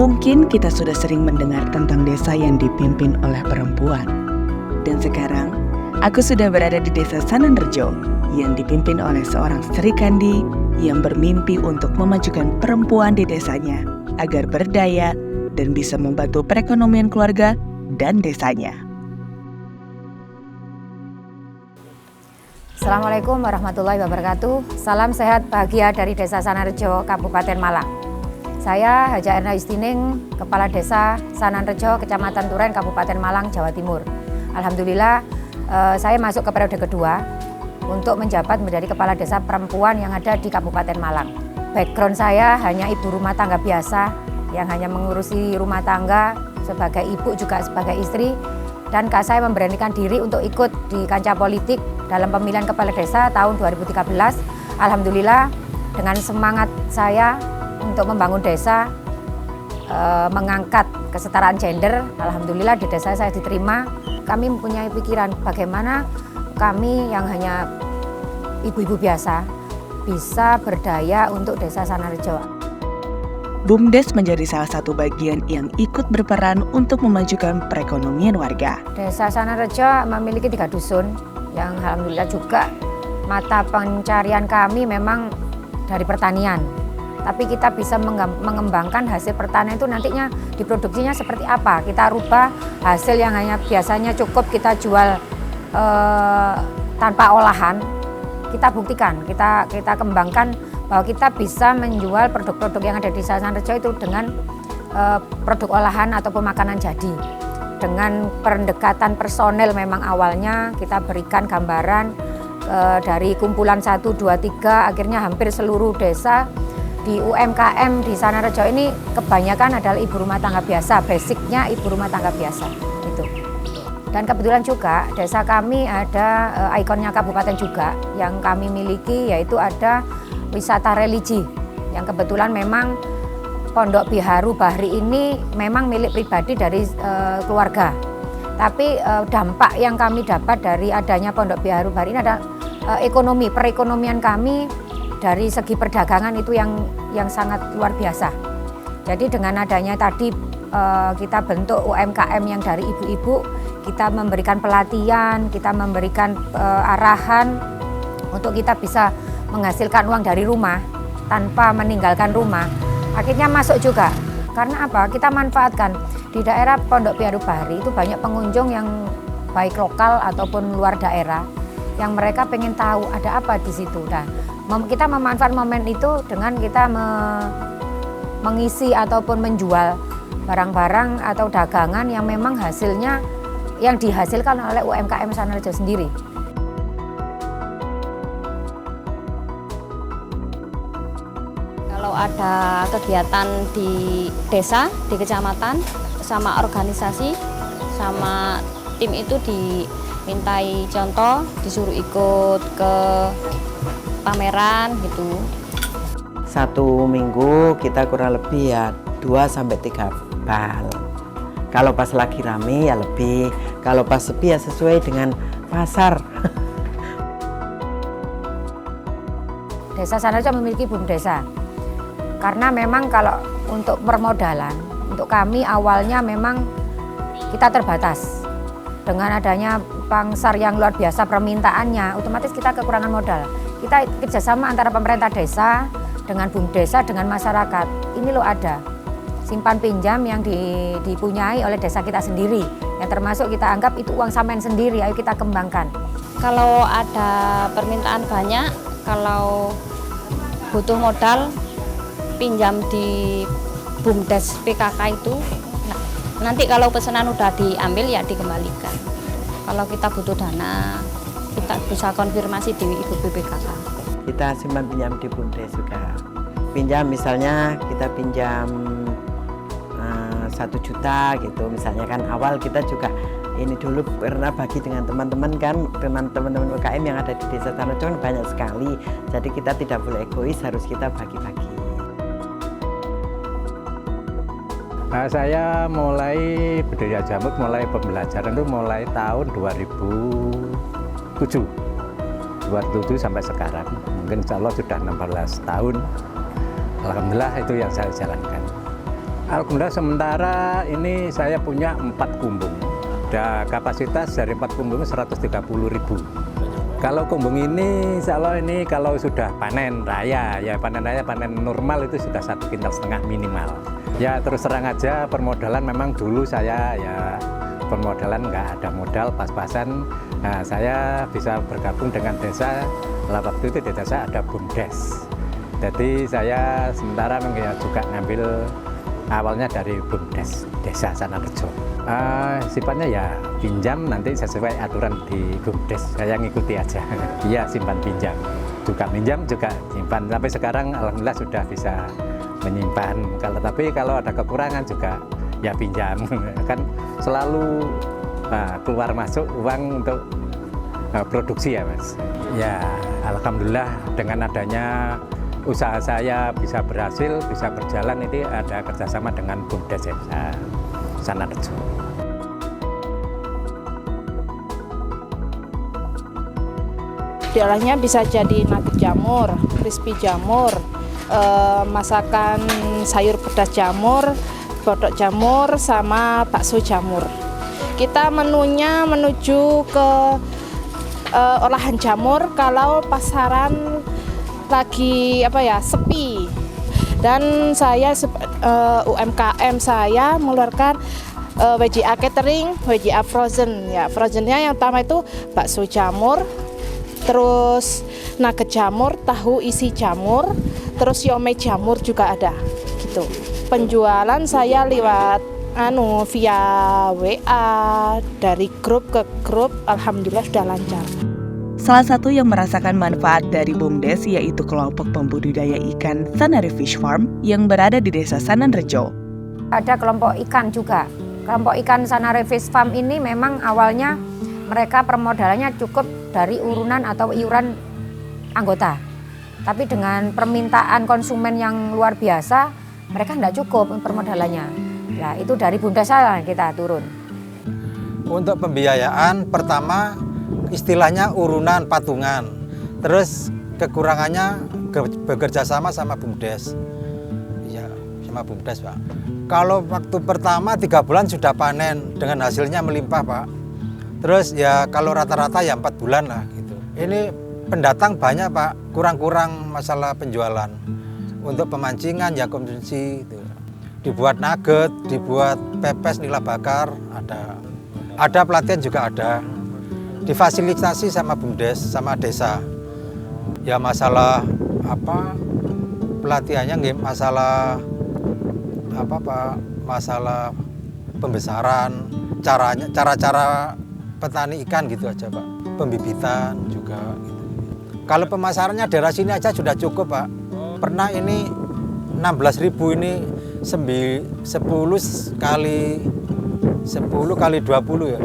Mungkin kita sudah sering mendengar tentang desa yang dipimpin oleh perempuan. Dan sekarang, aku sudah berada di Desa Sananrejo yang dipimpin oleh seorang Sri Kandi yang bermimpi untuk memajukan perempuan di desanya agar berdaya dan bisa membantu perekonomian keluarga dan desanya. Assalamualaikum warahmatullahi wabarakatuh. Salam sehat bahagia dari Desa Sananrejo, Kabupaten Malang. Saya Haja Erna Yustining, Kepala Desa Sananrejo, Kecamatan Turen, Kabupaten Malang, Jawa Timur. Alhamdulillah, saya masuk ke periode kedua untuk menjabat menjadi Kepala Desa Perempuan yang ada di Kabupaten Malang. Background saya hanya ibu rumah tangga biasa, yang hanya mengurusi rumah tangga sebagai ibu juga sebagai istri. Dan saya memberanikan diri untuk ikut di kancah politik dalam pemilihan Kepala Desa tahun 2013. Alhamdulillah, dengan semangat saya untuk membangun desa, mengangkat kesetaraan gender, alhamdulillah di desa saya diterima. Kami mempunyai pikiran bagaimana kami yang hanya ibu-ibu biasa bisa berdaya untuk Desa Sananrejo. BUMDes menjadi salah satu bagian yang ikut berperan untuk memajukan perekonomian warga. Desa Sananrejo memiliki 3 dusun yang alhamdulillah juga mata pencarian kami memang dari pertanian. Tapi kita bisa mengembangkan hasil pertanian itu nantinya diproduksinya seperti apa. Kita rubah hasil yang hanya biasanya cukup kita jual tanpa olahan. Kita buktikan, kita kembangkan bahwa kita bisa menjual produk-produk yang ada di Sananrejo itu dengan produk olahan ataupun makanan jadi. Dengan pendekatan personel memang awalnya kita berikan gambaran dari kumpulan 1, 2, 3, akhirnya hampir seluruh desa di UMKM di Sananrejo ini kebanyakan adalah ibu rumah tangga biasa, basicnya ibu rumah tangga biasa itu. Dan kebetulan juga desa kami ada ikonnya kabupaten juga yang kami miliki, yaitu ada wisata religi yang kebetulan memang Pondok Biharu Bahri ini memang milik pribadi dari keluarga. Tapi dampak yang kami dapat dari adanya Pondok Biharu Bahri ini adalah ekonomi, perekonomian kami dari segi perdagangan itu yang sangat luar biasa. Jadi dengan adanya tadi kita bentuk UMKM yang dari ibu-ibu, kita memberikan pelatihan, kita memberikan arahan untuk kita bisa menghasilkan uang dari rumah tanpa meninggalkan rumah. Akhirnya masuk juga. Karena apa? Kita manfaatkan di daerah Pondok Biharu Bahri itu banyak pengunjung yang baik lokal ataupun luar daerah yang mereka pengen tahu ada apa di situ. Nah, kita memanfaatkan momen itu dengan kita mengisi ataupun menjual barang-barang atau dagangan yang memang hasilnya yang dihasilkan oleh UMKM Sananrejo sendiri. Kalau ada kegiatan di desa, di kecamatan, sama organisasi, sama tim itu dimintai contoh, disuruh ikut ke pameran gitu. 1 minggu kita kurang lebih ya 2-3 bal. Kalau pas lagi rame ya lebih, kalau pas sepi ya sesuai dengan pasar. Desa Sananrejo memiliki BUMDesa. Karena memang kalau untuk permodalan, untuk kami awalnya memang kita terbatas. Dengan adanya pangsar yang luar biasa permintaannya, otomatis kita kekurangan modal. Kita kerjasama antara pemerintah desa dengan BUMDesa dengan masyarakat. Ini loh ada simpan pinjam yang dipunyai oleh desa kita sendiri, yang termasuk kita anggap itu uang sampean sendiri, ayo kita kembangkan. Kalau ada permintaan banyak, kalau butuh modal, pinjam di BUMDes PKK itu. Nanti kalau pesanan udah diambil ya dikembalikan. Kalau kita butuh dana, kita bisa konfirmasi di Ibu BPKK. Kita simpan pinjam di BUMDes juga. Pinjam misalnya kita pinjam 1 juta gitu. Misalnya kan awal kita juga ini dulu pernah bagi dengan teman-teman kan, dengan teman-teman UKM yang ada di Desa Sananrejo kan banyak sekali. Jadi kita tidak boleh egois, harus kita bagi-bagi. Nah, saya mulai budidaya jamur, mulai pembelajaran itu mulai tahun 2007 sampai sekarang. Mungkin insya Allah sudah 16 tahun. Alhamdulillah itu yang saya jalankan. Alhamdulillah sementara ini saya punya 4 kumbung. Kapasitas dari 4 kumbung 130.000. Kalau kumbung ini, insya Allah ini kalau sudah panen raya, ya panen raya, panen normal itu sudah 1,5 kintal minimal. Ya terus terang aja permodalan memang dulu saya ya permodalan nggak ada modal pas-pasan. Nah saya bisa bergabung dengan desa, waktu itu di desa ada BUMDes. Jadi saya sementara juga ngambil awalnya dari BUMDes Desa Sanarjo. Sifatnya ya pinjam nanti sesuai aturan di BUMDes, saya ngikuti aja. Iya simpan pinjam, juga minjam juga simpan. Sampai sekarang alhamdulillah sudah bisa menyimpan. Kalau ada kekurangan juga ya pinjam. Kan selalu keluar masuk uang untuk produksi ya Mas. Ya alhamdulillah dengan adanya usaha saya bisa berhasil, bisa berjalan, itu ada kerjasama dengan BUMDes Desa Sanarjo. Diolahnya bisa jadi nugget jamur, crispy jamur, masakan sayur pedas jamur, bodok jamur, sama bakso jamur. Kita menunya menuju ke olahan jamur kalau pasaran lagi sepi. Dan saya UMKM saya mengeluarkan WJA catering, WJA frozen. Ya, frozennya yang utama itu bakso jamur, terus nugget jamur, tahu isi jamur, terus siomay jamur juga ada. Gitu. Penjualan saya lewat via WA dari grup ke grup, alhamdulillah sudah lancar. Salah satu yang merasakan manfaat dari BUMDes yaitu kelompok pembudidaya ikan Sanare Fish Farm yang berada di Desa Sananrejo. Ada kelompok ikan juga. Kelompok ikan Sanare Fish Farm ini memang awalnya mereka permodalannya cukup dari urunan atau iuran anggota. Tapi dengan permintaan konsumen yang luar biasa, mereka tidak cukup permodalannya. Nah, itu dari BUMDes kita turun. Untuk pembiayaan pertama istilahnya urunan patungan, terus kekurangannya bekerja sama BUMDes. Ya, sama BUMDes Pak. Kalau waktu pertama 3 bulan sudah panen dengan hasilnya melimpah Pak. Terus ya kalau rata-rata ya 4 bulan lah gitu. Ini pendatang banyak Pak, kurang-kurang masalah penjualan. Untuk pemancingan ya konsumsi gitu. Dibuat nugget, dibuat pepes nila bakar ada. Ada pelatihan juga ada. Difasilitasi sama BUMDes, sama desa. Ya masalah pelatihannya masalah Pak, masalah pembesaran, cara petani ikan gitu aja Pak. Pembibitan juga gitu. Kalau pemasarannya daerah sini aja sudah cukup Pak. Pernah ini 16.000 ini 10 kali 20 ya.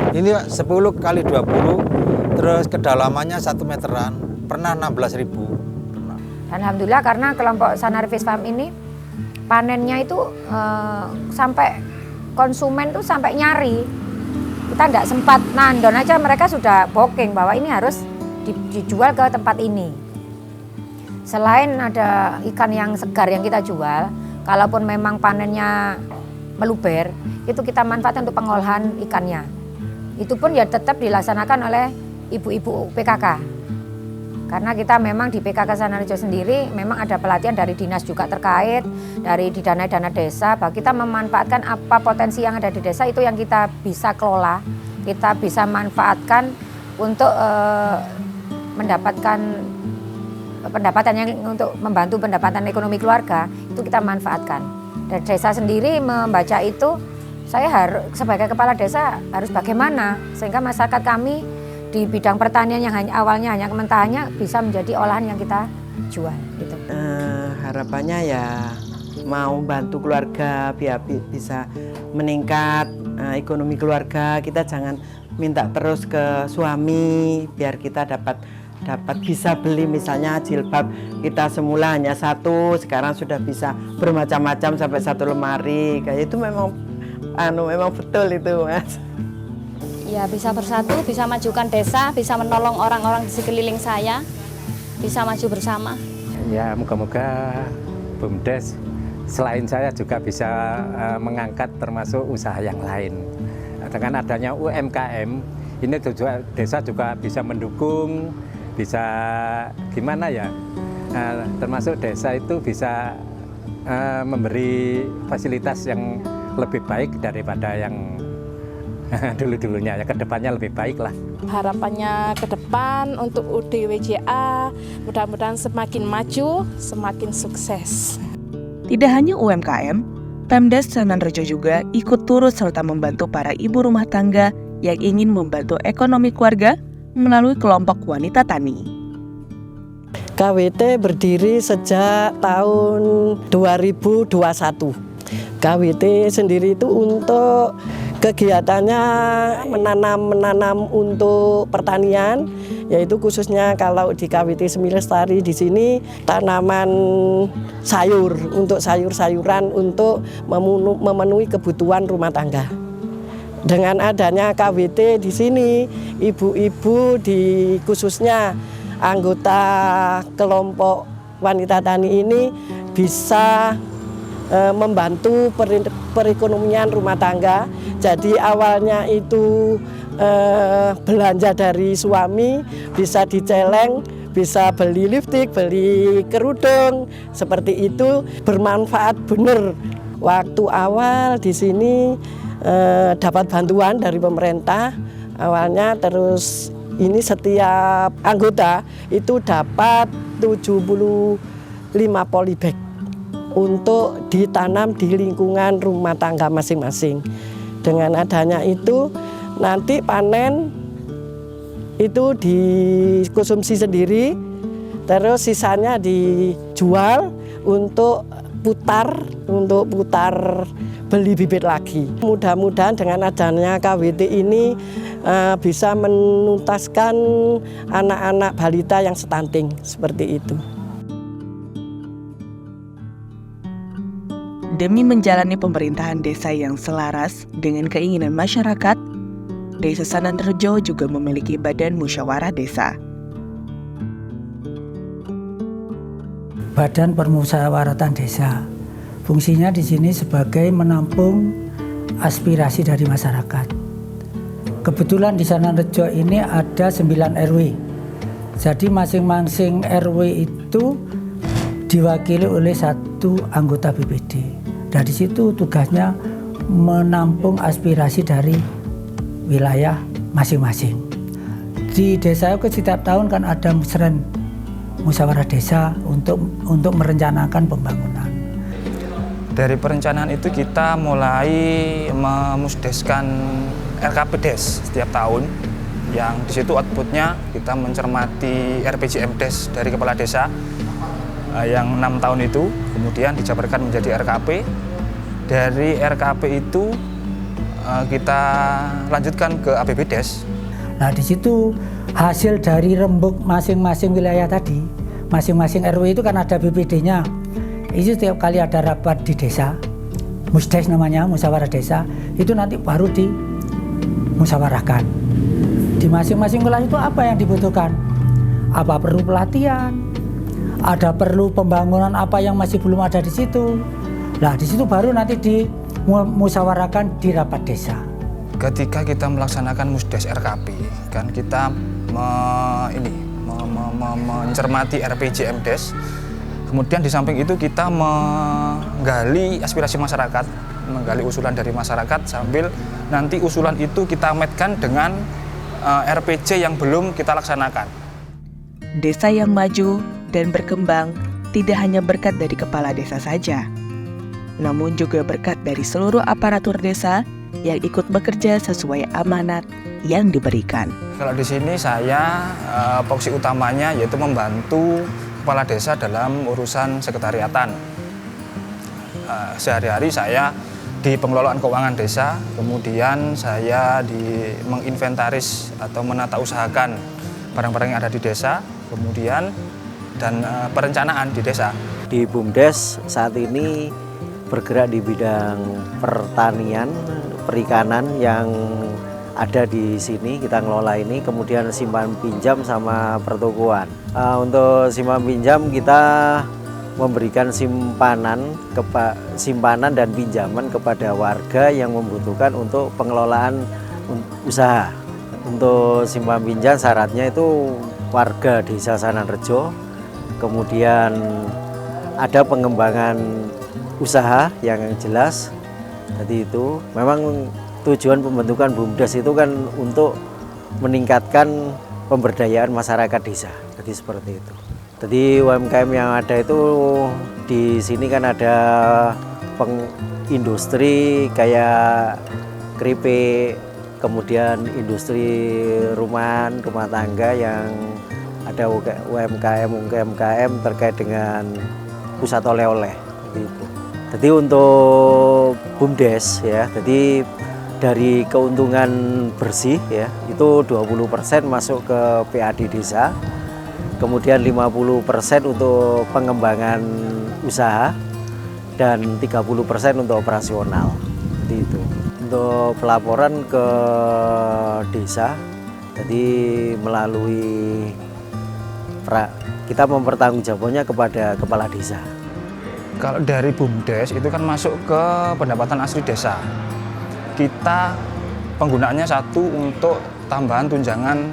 Ini 10 kali 20, terus kedalamannya 1 meteran, pernah 16.000. Alhamdulillah karena kelompok Sanare Fish Farm ini panennya itu sampai konsumen tuh sampai nyari. Kita tidak sempat nandon aja mereka sudah booking bahwa ini harus dijual ke tempat ini. Selain ada ikan yang segar yang kita jual, kalaupun memang panennya meluber, itu kita manfaatkan untuk pengolahan ikannya. Itu pun ya tetap dilaksanakan oleh ibu-ibu PKK. Karena kita memang di PKK Sanarjo sendiri memang ada pelatihan dari dinas juga terkait, dari didanai dana desa, bahwa kita memanfaatkan apa potensi yang ada di desa itu yang kita bisa kelola, kita bisa manfaatkan untuk mendapatkan pendapatan yang untuk membantu pendapatan ekonomi keluarga, itu kita manfaatkan. Dan desa sendiri membaca itu, saya harus sebagai kepala desa harus bagaimana sehingga masyarakat kami di bidang pertanian yang awalnya hanya mentahannya bisa menjadi olahan yang kita jual. Gitu. Harapannya ya mau bantu keluarga biar bisa meningkat ekonomi keluarga. Kita jangan minta terus ke suami biar kita dapat bisa beli misalnya jilbab kita semula hanya 1, sekarang sudah bisa bermacam-macam sampai 1 lemari. Kayak itu memang betul itu Mas. Ya bisa bersatu, bisa majukan desa, bisa menolong orang-orang di sekeliling saya, bisa maju bersama. Ya moga-moga BUMDes selain saya juga bisa mengangkat termasuk usaha yang lain. Dengan adanya UMKM, ini desa juga bisa mendukung, bisa gimana ya, termasuk desa itu bisa memberi fasilitas yang lebih baik daripada yang dulu-dulunya, ya kedepannya lebih baik lah. Harapannya ke depan untuk UDWJA mudah-mudahan semakin maju, semakin sukses. Tidak hanya UMKM, Pemdes Sananrejo juga ikut turut serta membantu para ibu rumah tangga yang ingin membantu ekonomi keluarga melalui kelompok wanita tani. KWT berdiri sejak tahun 2021. KWT sendiri itu untuk kegiatannya menanam untuk pertanian, yaitu khususnya kalau di KWT Semi Lestari di sini tanaman sayur untuk sayur-sayuran untuk memenuhi kebutuhan rumah tangga. Dengan adanya KWT di sini, ibu-ibu di khususnya anggota kelompok wanita tani ini bisa membantu perekonomian rumah tangga. Jadi awalnya itu belanja dari suami bisa diceleng, bisa beli lipstik, beli kerudung, seperti itu bermanfaat benar. Waktu awal di sini dapat bantuan dari pemerintah awalnya, terus ini setiap anggota itu dapat 75 polybag untuk ditanam di lingkungan rumah tangga masing-masing. Dengan adanya itu nanti panen itu dikonsumsi sendiri, terus sisanya dijual untuk putar beli bibit lagi. Mudah-mudahan dengan adanya KWT ini bisa menuntaskan anak-anak balita yang stunting seperti itu. Demi menjalani pemerintahan desa yang selaras dengan keinginan masyarakat, Desa Sananrejo juga memiliki Badan Musyawarah Desa. Badan Permusyawaratan Desa. Fungsinya di sini sebagai menampung aspirasi dari masyarakat. Kebetulan di Sananrejo ini ada 9 RW. Jadi masing-masing RW itu diwakili oleh 1 anggota BPD. Dari situ tugasnya menampung aspirasi dari wilayah masing-masing. Di desa itu setiap tahun kan ada musren musyawarah desa untuk merencanakan pembangunan. Dari perencanaan itu kita mulai memusdeskan RKP Des setiap tahun, yang di situ outputnya kita mencermati RPJM Des dari kepala desa yang 6 tahun itu, kemudian dijabarkan menjadi RKP. Dari RKP itu kita lanjutkan ke APB Des. Nah di situ hasil dari rembuk masing-masing wilayah tadi, masing-masing RW itu kan ada BPD-nya. Itu setiap kali ada rapat di desa, musdes namanya, musyawarah desa, itu nanti baru dimusyawarahkan. Di masing-masing wilayah itu apa yang dibutuhkan? Apa perlu pelatihan? Ada perlu pembangunan apa yang masih belum ada di situ? Nah di situ baru nanti dimusyawarahkan di rapat desa. Ketika kita melaksanakan musdes RKP, kan kita mencermati RPJM Des. Kemudian di samping itu kita menggali aspirasi masyarakat, menggali usulan dari masyarakat, sambil nanti usulan itu kita matchkan dengan RPJ yang belum kita laksanakan. Desa yang maju dan berkembang tidak hanya berkat dari kepala desa saja, namun juga berkat dari seluruh aparatur desa yang ikut bekerja sesuai amanat yang diberikan. Kalau di sini saya fokus utamanya yaitu membantu kepala desa dalam urusan sekretariatan. Sehari-hari saya di pengelolaan keuangan desa, kemudian saya menginventaris atau menata usahakan barang-barang yang ada di desa, kemudian dan perencanaan di desa. Di BUMDes saat ini bergerak di bidang pertanian, perikanan yang ada di sini, kita ngelola ini, kemudian simpan pinjam sama pertokoan. Untuk simpan pinjam kita memberikan simpanan dan pinjaman kepada warga yang membutuhkan untuk pengelolaan usaha. Untuk simpan pinjam syaratnya itu warga Desa Sananrejo, kemudian ada pengembangan usaha yang jelas. Jadi itu memang tujuan pembentukan BUMDes itu kan untuk meningkatkan pemberdayaan masyarakat desa. Jadi seperti itu. Jadi UMKM yang ada itu di sini kan ada industri kayak keripik, kemudian industri rumah tangga yang ada UMKM terkait dengan pusat oleh-oleh gitu. Jadi untuk BUMDes ya, jadi dari keuntungan bersih ya itu 20% masuk ke PAD desa, kemudian 50% untuk pengembangan usaha dan 30% untuk operasional. Seperti itu. Untuk pelaporan ke desa, jadi melalui kita mempertanggungjawabkannya kepada kepala desa. Kalau dari BUMDes itu kan masuk ke pendapatan asli desa. Kita penggunaannya satu untuk tambahan tunjangan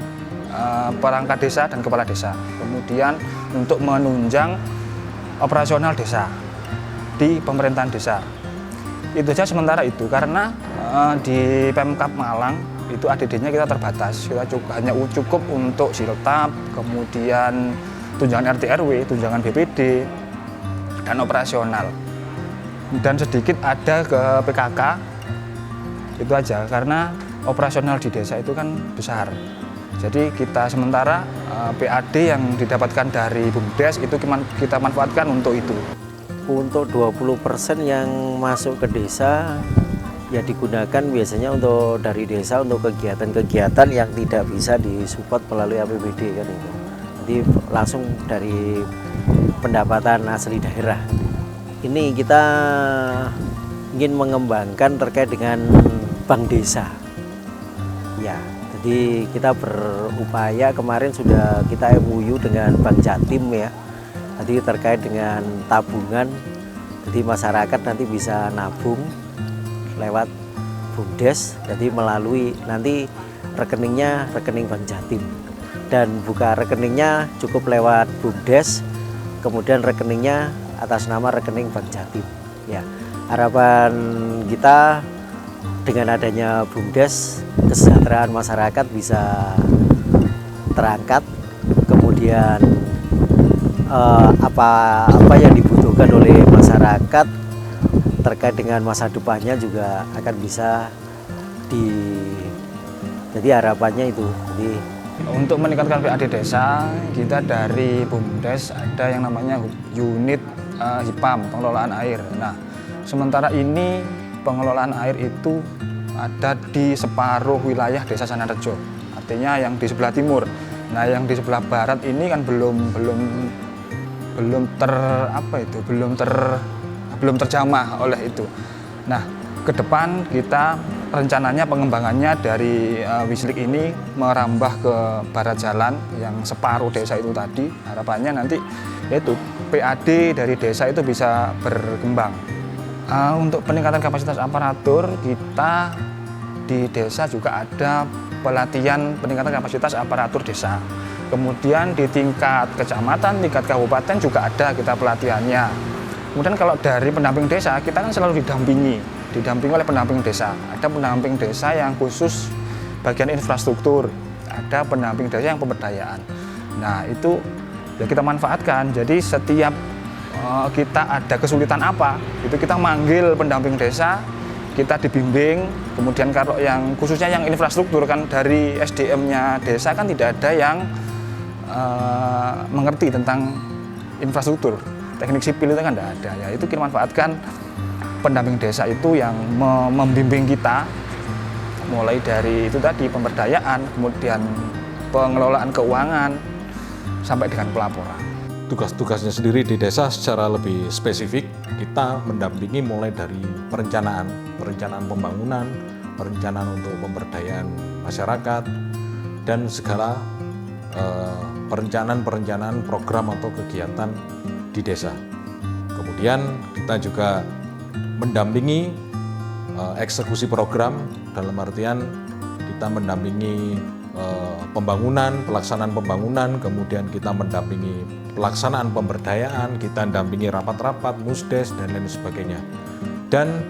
perangkat desa dan kepala desa. Kemudian untuk menunjang operasional desa di pemerintahan desa. Itu saja sementara itu karena di Pemkab Malang itu ADD-nya kita terbatas. Kita hanya cukup untuk siltap, kemudian tunjangan RT RW, tunjangan BPD, dan operasional. Dan sedikit ada ke PKK, itu aja karena operasional di desa itu kan besar. Jadi kita sementara PAD yang didapatkan dari BUMDes itu kita manfaatkan untuk itu. Untuk 20% yang masuk ke desa ya digunakan biasanya untuk dari desa untuk kegiatan-kegiatan yang tidak bisa disupport melalui APBD kan itu. Jadi langsung dari pendapatan asli daerah. Ini kita ingin mengembangkan terkait dengan bank desa. Ya, jadi kita berupaya kemarin sudah kita MOU dengan Bank Jatim ya. Jadi terkait dengan tabungan, jadi masyarakat nanti bisa nabung lewat BUMDes, jadi melalui nanti rekeningnya rekening Bank Jatim. Dan buka rekeningnya cukup lewat BUMDes, kemudian rekeningnya atas nama rekening Bank Jatim. Ya, harapan kita dengan adanya BUMDes, kesejahteraan masyarakat bisa terangkat, kemudian apa yang dibutuhkan oleh masyarakat terkait dengan masa depannya juga akan bisa jadi harapannya itu. Jadi untuk meningkatkan PAD desa, kita dari BUMDes ada yang namanya unit HIPAM, pengelolaan air. Nah, sementara ini pengelolaan air itu ada di separuh wilayah Desa Sananrejo, artinya yang di sebelah timur. Nah, yang di sebelah barat ini kan belum terjamah oleh itu. Nah, ke depan kita rencananya pengembangannya dari Wislik ini merambah ke barat jalan yang separuh desa itu tadi. Harapannya nanti yaitu PAD dari desa itu bisa berkembang. Untuk peningkatan kapasitas aparatur, kita di desa juga ada pelatihan peningkatan kapasitas aparatur desa. Kemudian di tingkat kecamatan, tingkat kabupaten juga ada kita pelatihannya. Kemudian kalau dari pendamping desa, kita kan selalu didampingi oleh pendamping desa. Ada pendamping desa yang khusus bagian infrastruktur, ada pendamping desa yang pemberdayaan. Nah, itu ya kita manfaatkan. Jadi setiap kita ada kesulitan apa, itu kita manggil pendamping desa, kita dibimbing. Kemudian kalau yang khususnya yang infrastruktur kan dari SDM-nya desa kan tidak ada yang mengerti tentang infrastruktur. Teknik sipil itu kan tidak ada. Ya, itu kita manfaatkan pendamping desa itu yang membimbing kita mulai dari itu tadi pemberdayaan, kemudian pengelolaan keuangan sampai dengan pelaporan. Tugas-tugasnya sendiri di desa secara lebih spesifik, kita mendampingi mulai dari perencanaan pembangunan, perencanaan untuk pemberdayaan masyarakat, dan segala perencanaan program atau kegiatan di desa. Kemudian kita juga mendampingi eksekusi program, dalam artian kita mendampingi pembangunan, pelaksanaan pembangunan, kemudian kita mendampingi pelaksanaan pemberdayaan, kita mendampingi rapat-rapat, musdes, dan lain sebagainya. Dan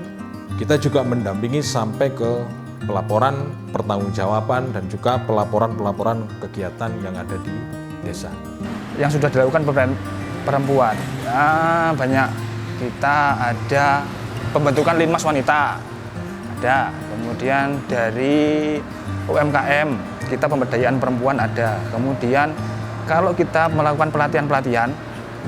kita juga mendampingi sampai ke pelaporan, pertanggungjawaban, dan juga pelaporan-pelaporan kegiatan yang ada di desa. Yang sudah dilakukan perempuan, banyak. Kita ada pembentukan Linmas Wanita, ada. Kemudian dari UMKM, kita pemberdayaan perempuan ada. Kemudian kalau kita melakukan pelatihan-pelatihan,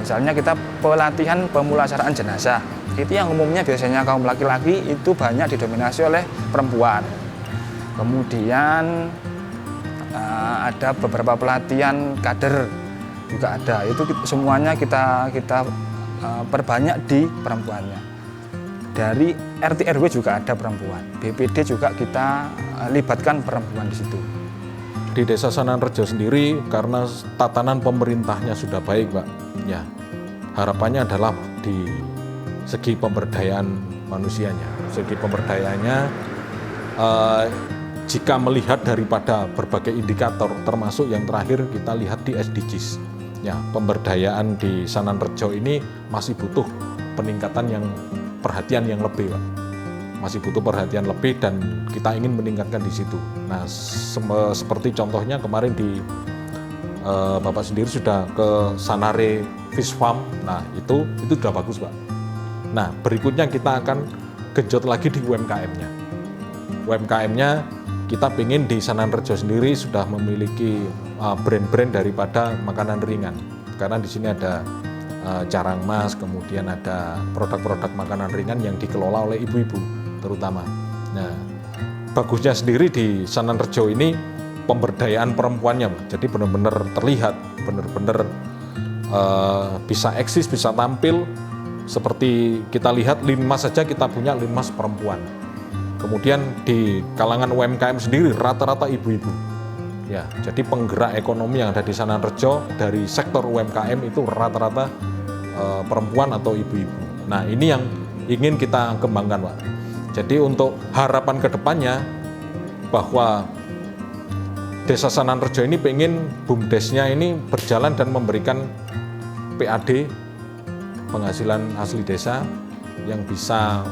misalnya kita pelatihan pemulasaraan jenazah, itu yang umumnya biasanya kaum laki-laki itu banyak didominasi oleh perempuan. Kemudian ada beberapa pelatihan kader juga ada. Itu semuanya kita perbanyak di perempuannya. Dari RT RW juga ada perempuan. BPD juga kita libatkan perempuan di situ. Di Desa Sananrejo sendiri, karena tatanan pemerintahnya sudah baik, Pak. Ya, harapannya adalah di segi pemberdayaan manusianya. Segi pemberdayaannya, jika melihat daripada berbagai indikator, termasuk yang terakhir kita lihat di SDGs. Ya, pemberdayaan di Sananrejo ini masih butuh peningkatan yang perhatian yang lebih, Pak. Masih butuh perhatian lebih dan kita ingin meningkatkan di situ. Nah, seperti contohnya kemarin di Bapak sendiri sudah ke Sanare Fish Farm. Nah, itu sudah bagus, Pak. Nah, berikutnya kita akan genjot lagi di UMKM-nya. UMKM-nya kita ingin di Sananrejo sendiri sudah memiliki brand-brand daripada makanan ringan. Karena di sini ada Carang Mas, kemudian ada produk-produk makanan ringan yang dikelola oleh ibu-ibu terutama. Nah, bagusnya sendiri di Sananrejo ini pemberdayaan perempuannya, jadi benar-benar terlihat, benar-benar bisa eksis, bisa tampil. Seperti kita lihat Linmas saja kita punya Linmas perempuan. Kemudian di kalangan UMKM sendiri rata-rata ibu-ibu. Ya, jadi penggerak ekonomi yang ada di Sananrejo dari sektor UMKM itu rata-rata perempuan atau ibu-ibu. Nah, ini yang ingin kita kembangkan, Pak. Jadi untuk harapan kedepannya bahwa Desa Sananrejo ini pengen BUMDesnya ini berjalan dan memberikan PAD, penghasilan asli desa, yang bisa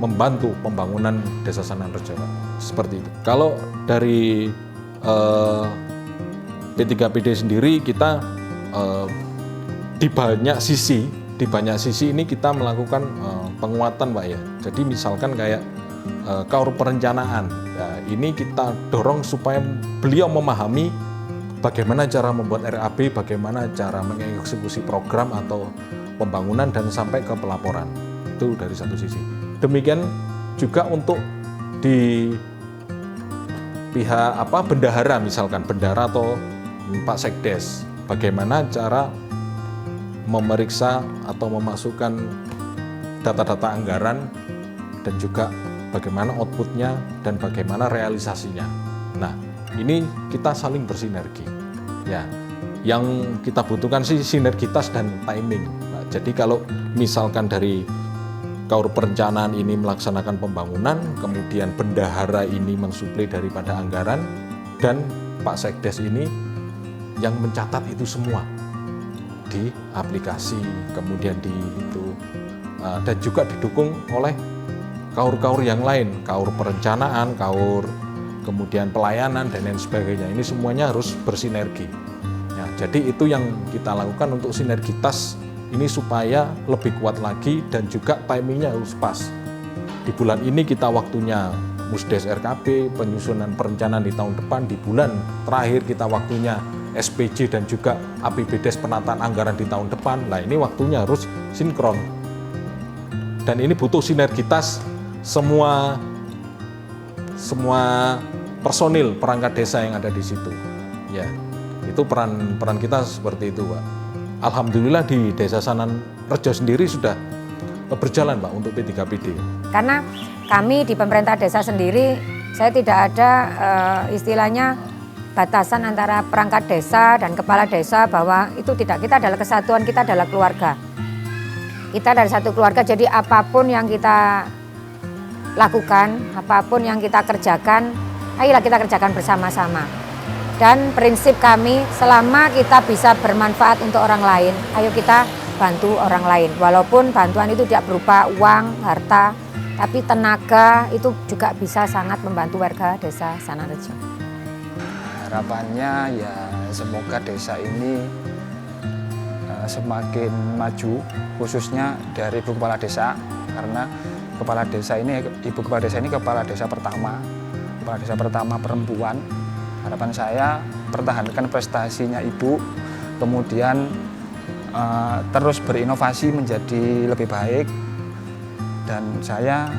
membantu pembangunan Desa Sananrejo, Pak. Seperti itu. Kalau dari P3PD sendiri kita di banyak sisi ini kita melakukan penguatan, Pak, ya. Jadi misalkan kayak KAUR perencanaan, ya, ini kita dorong supaya beliau memahami bagaimana cara membuat RAB, bagaimana cara mengeksekusi program atau pembangunan dan sampai ke pelaporan. Itu dari satu sisi. Demikian juga untuk di pihak bendahara, misalkan bendahara atau Pak Sekdes, bagaimana cara memeriksa atau memasukkan data-data anggaran dan juga bagaimana outputnya dan bagaimana realisasinya. Nah, ini kita saling bersinergi. Ya, yang kita butuhkan sih sinergitas dan timing. Nah, jadi kalau misalkan dari KAUR perencanaan ini melaksanakan pembangunan, kemudian bendahara ini mensuplai daripada anggaran, dan Pak Sekdes ini yang mencatat itu semua di aplikasi, kemudian di itu, dan juga didukung oleh KAUR-KAUR yang lain, KAUR perencanaan, KAUR kemudian pelayanan dan lain sebagainya. Ini semuanya harus bersinergi. Ya, jadi itu yang kita lakukan untuk sinergitas ini supaya lebih kuat lagi dan juga timingnya harus pas. Di bulan ini kita waktunya Musdes RKP, penyusunan perencanaan di tahun depan, di bulan terakhir kita waktunya SPJ dan juga APBDes penataan anggaran di tahun depan. Nah, ini waktunya harus sinkron. Dan ini butuh sinergitas semua personil perangkat desa yang ada di situ. Ya, itu peran kita seperti itu, Pak. Alhamdulillah di Desa Sananrejo sendiri sudah berjalan, Pak, untuk P3PD. Karena kami di pemerintah desa sendiri, saya tidak ada istilahnya batasan antara perangkat desa dan kepala desa bahwa itu tidak, kita adalah kesatuan, kita adalah keluarga. Kita dari satu keluarga, jadi apapun yang kita lakukan, apapun yang kita kerjakan, ayolah kita kerjakan bersama-sama. Dan prinsip kami, selama kita bisa bermanfaat untuk orang lain, ayo kita bantu orang lain. Walaupun bantuan itu tidak berupa uang, harta, tapi tenaga itu juga bisa sangat membantu warga desa Sananrejo. Harapannya ya semoga desa ini semakin maju, khususnya dari Ibu Kepala Desa, karena Ibu Kepala Desa ini kepala desa pertama perempuan. Harapan saya pertahankan prestasinya Ibu, kemudian terus berinovasi menjadi lebih baik, dan saya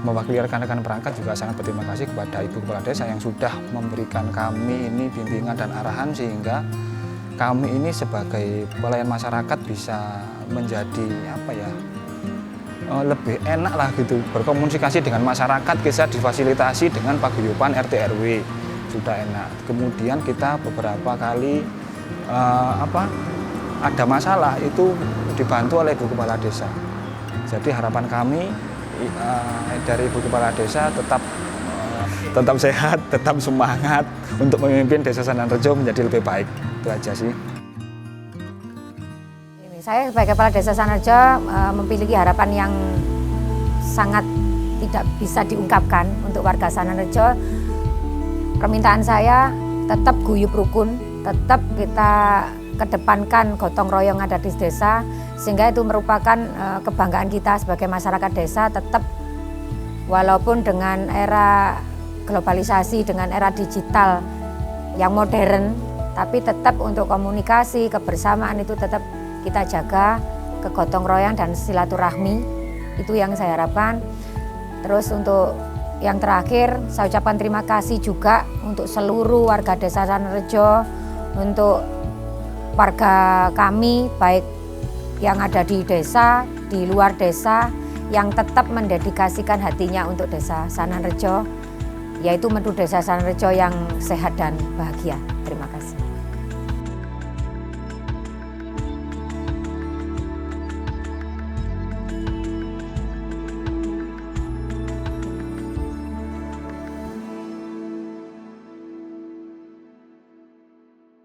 mewakili rekan-rekan perangkat juga sangat berterima kasih kepada Ibu Kepala Desa yang sudah memberikan kami ini bimbingan dan arahan, sehingga kami ini sebagai pelayan masyarakat bisa menjadi lebih enak lah gitu, berkomunikasi dengan masyarakat, bisa difasilitasi dengan paguyuban RT RW sudah enak. Kemudian kita beberapa kali ada masalah itu dibantu oleh Ibu Kepala Desa. Jadi harapan kami dari Ibu Kepala Desa tetap sehat, tetap semangat untuk memimpin Desa Sananrejo menjadi lebih baik. Itu aja sih. Saya sebagai Kepala Desa Sananrejo memiliki harapan yang sangat tidak bisa diungkapkan untuk warga Sananrejo. Permintaan saya tetap guyup rukun, tetap kita kedepankan gotong royong ada di desa, sehingga itu merupakan kebanggaan kita sebagai masyarakat desa. Tetap walaupun dengan era globalisasi, dengan era digital yang modern, tapi tetap untuk komunikasi, kebersamaan itu tetap kita jaga, kegotong royong dan silaturahmi, itu yang saya harapkan. Terus untuk yang terakhir, saya ucapkan terima kasih juga untuk seluruh warga desa Sananrejo, untuk warga kami, baik yang ada di desa, di luar desa, yang tetap mendedikasikan hatinya untuk desa Sananrejo, yaitu menuju desa Sananrejo yang sehat dan bahagia. Terima kasih.